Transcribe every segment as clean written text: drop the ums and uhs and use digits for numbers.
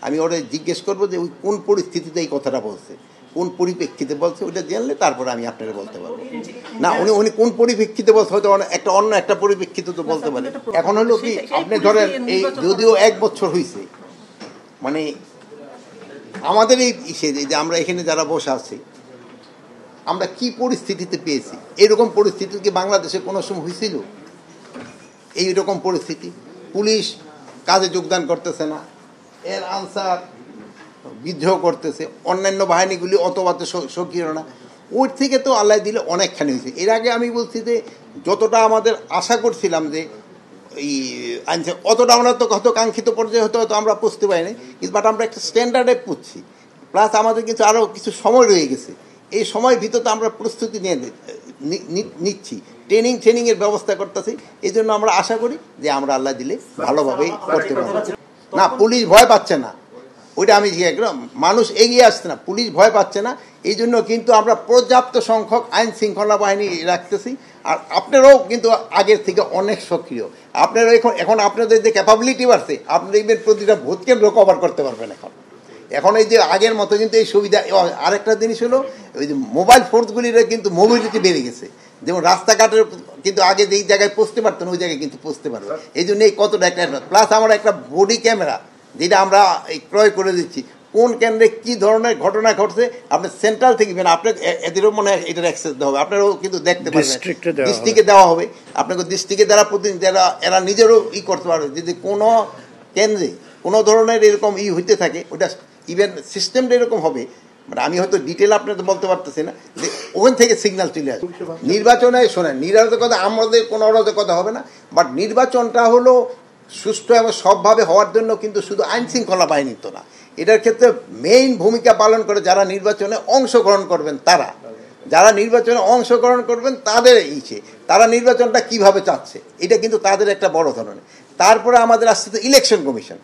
আমি ওরা জিজ্ঞেস করবো যে ওই কোন পরিস্থিতিতে এই কথাটা বলছে, কোন পরিপ্রেক্ষিতে বলছে, ওইটা জানলে তারপরে আমি আপনারা বলতে পারবো। না উনি কোন পরিপ্রেক্ষিতে বলছে হয়তো অন্য একটা পরিপ্রেক্ষিতে তো বলতে পারে। এখন হলো কি আপনি ধরেন এই যদিও 1 বছর হয়েছে, মানে আমাদের এই যে আমরা এখানে যারা বসে আছি আমরা কি পরিস্থিতিতে পেয়েছি, এরকম পরিস্থিতি কি বাংলাদেশে কোনো সময় হয়েছিল? এইরকম পরিস্থিতি, পুলিশ কাজে যোগদান করতেছে না, এর আনসার বিদ্রোহ করতেছে, অন্যান্য বাহিনীগুলি অতবাতে সক্রিয় না, ওর থেকে তো আল্লাহ দিলে অনেকখানি হয়েছে। এর আগে আমি বলছি যে যতটা আমাদের আশা করছিলাম যে এই আইনসা অতটা আমরা তো হয়তো কাঙ্ক্ষিত পর্যায়ে হয়তো আমরা পুষতে পারিনি, কিন্তু বাট আমরা একটা স্ট্যান্ডার্ডে পুষছি। প্লাস আমাদের কিন্তু আরও কিছু সময় রয়ে গেছে, এই সময়ের ভিতরে আমরা প্রস্তুতি নিচ্ছি, ট্রেনিংয়ের ব্যবস্থা করতেছি। এই জন্য আমরা আশা করি যে আমরা আল্লাহ দিলে ভালোভাবেই করতে পারবো। না পুলিশ ভয় পাচ্ছে না, ওইটা আমি মানুষ এগিয়ে আসছে না, পুলিশ ভয় পাচ্ছে না, এই জন্য কিন্তু আমরা পর্যাপ্ত সংখ্যক আইন শৃঙ্খলা বাহিনী রাখতেছি। আর আপনারাও কিন্তু আগের থেকে অনেক সক্রিয়, আপনারা এখন আপনাদের যে ক্যাপাবিলিটি বাড়ছে, আপনি দেখবেন প্রতিটা ভোট কেন্দ্র কভার করতে পারবেন। এখন এই যে আগের মতো কিন্তু এই সুবিধা। আরেকটা জিনিস হলো ওই যে মোবাইল ফোর্সগুলির কিন্তু মোবিলিটি বেড়ে গেছে, যেমন রাস্তাঘাটের কিন্তু আগে যেই জায়গায় পৌঁছতে পারতেন ওই জায়গায় কিন্তু পৌঁছতে পারবে। এই জন্য এই কতটা একটা প্লাস আমরা একটা বডি ক্যামেরা যেটা আমরা ক্রয় করে দিচ্ছি, কোন কেন্দ্রে কি ধরনের ঘটনা ঘটছে আপনি সেন্ট্রাল থেকে আপনার এদেরও মনে হয় এটার অ্যাক্সেস দেওয়া হবে, আপনারাও কিন্তু দেখতে পারবেন, ডিস্ট্রিক্টে দেওয়া হবে। আপনাকে ডিস্ট্রিক্টে যারা প্রতিদিন যারা এরা নিজেরও করতে পারবে, যদি কোনো কেন্দ্রে কোনো ধরনের এরকম হইতে থাকে ওটা ইভেন সিস্টেমটা এরকম হবে, মানে আমি হয়তো ডিটেল আপনাদের বলতে পারতেছি না, যে ওখান থেকে সিগন্যাল চলে আসবে। নির্বাচনে শোনেন, নিরাপত্তা আমাদের কোনো অরাজকতা হবে না, বাট নির্বাচনটা হলো সুষ্ঠু এবং সবভাবে হওয়ার জন্য কিন্তু শুধু আইন শৃঙ্খলা বাহিনী তো না, এটার ক্ষেত্রে মেইন ভূমিকা পালন করে যারা নির্বাচনে অংশগ্রহণ করবেন, যারা নির্বাচনে অংশগ্রহণ করবেন তাদের তারা নির্বাচনটা কিভাবে চাচ্ছে, এটা কিন্তু তাদের একটা বড় ধরনের। তারপরে আমাদের আসছে ইলেকশন কমিশন,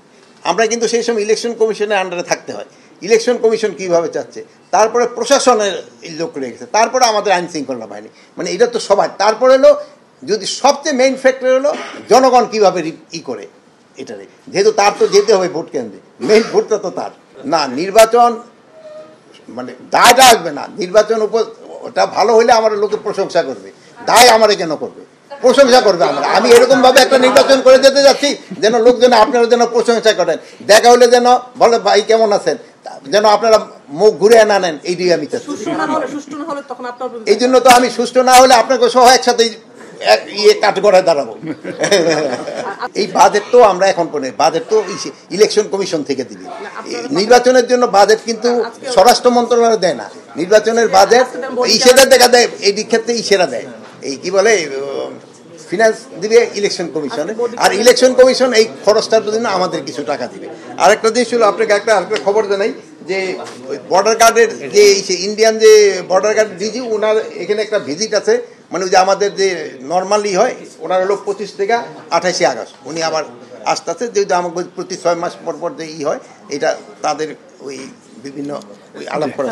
আমরা কিন্তু সেই সময় ইলেকশন কমিশনের আন্ডারে থাকতে হয়, ইলেকশন কমিশন কিভাবে চাচ্ছে, তারপরে প্রশাসনের লোক রয়ে গেছে, তারপরে আমাদের আইন শৃঙ্খলা বাহিনী, মানে এটা তো সবাই। তারপরে হলো যদি সবচেয়ে মেইন ফ্যাক্টর হলো জনগণ কিভাবে করে এটারে, যেহেতু তার তো যেতে হবে ভোট কেন্দ্রে, মেইন ভোটটা তো তার না। নির্বাচন মানে দায়টা আসবে না, নির্বাচন উপর ওটা ভালো হলে আমার লোকে প্রশংসা করবে, দায় আমারে কেন করবে, প্রশংসা করবে। আমি এরকম ভাবে একটা নির্বাচন করে যেতে যাচ্ছি যেন লোকজন আপনারা যেন প্রশংসা করেন, দেখা হলে যেন বলে ভাই কেমন আছেন, যেন আপনারা মুখ ঘুরে না নেন, এইটাই আমি চাচ্ছি। এই জন্য তো আমি সুষ্ঠু না হলে আপনাকে সহ একসাথে কাঠগড়ায় দাঁড়াবো। এই বাজেট তো আমরা এখন বাজেট তো ইলেকশন কমিশন থেকে দিবি, নির্বাচনের জন্য বাজেট কিন্তু স্বরাষ্ট্র মন্ত্রণালয় দেয় না, নির্বাচনের বাজেট ইসেরা দেখা দেয়, এই ক্ষেত্রে ইসেরা দেয়, এই কি বলে ফিনান্স দিবে ইলেকশন কমিশনে, আর ইলেকশন কমিশন এই খরচটার জন্য আমাদের কিছু টাকা দিবে। আরেকটা জিনিস হলো আপনাকে আরেকটা খবর জানাই যে বর্ডার গার্ডের যে ইন্ডিয়ান যে বর্ডার গার্ড ডিজি, ওনার এখানে একটা ভিজিট আছে, মানে ওই যে আমাদের যে নর্মালি হয় ওনার হলো 25 থেকে 28 আগস্ট উনি আবার আসতে আছে, যেহেতু আমাকে প্রতি 6 মাস পর পর যে হয় এটা তাদের ওই বিভিন্ন আলাপ করা।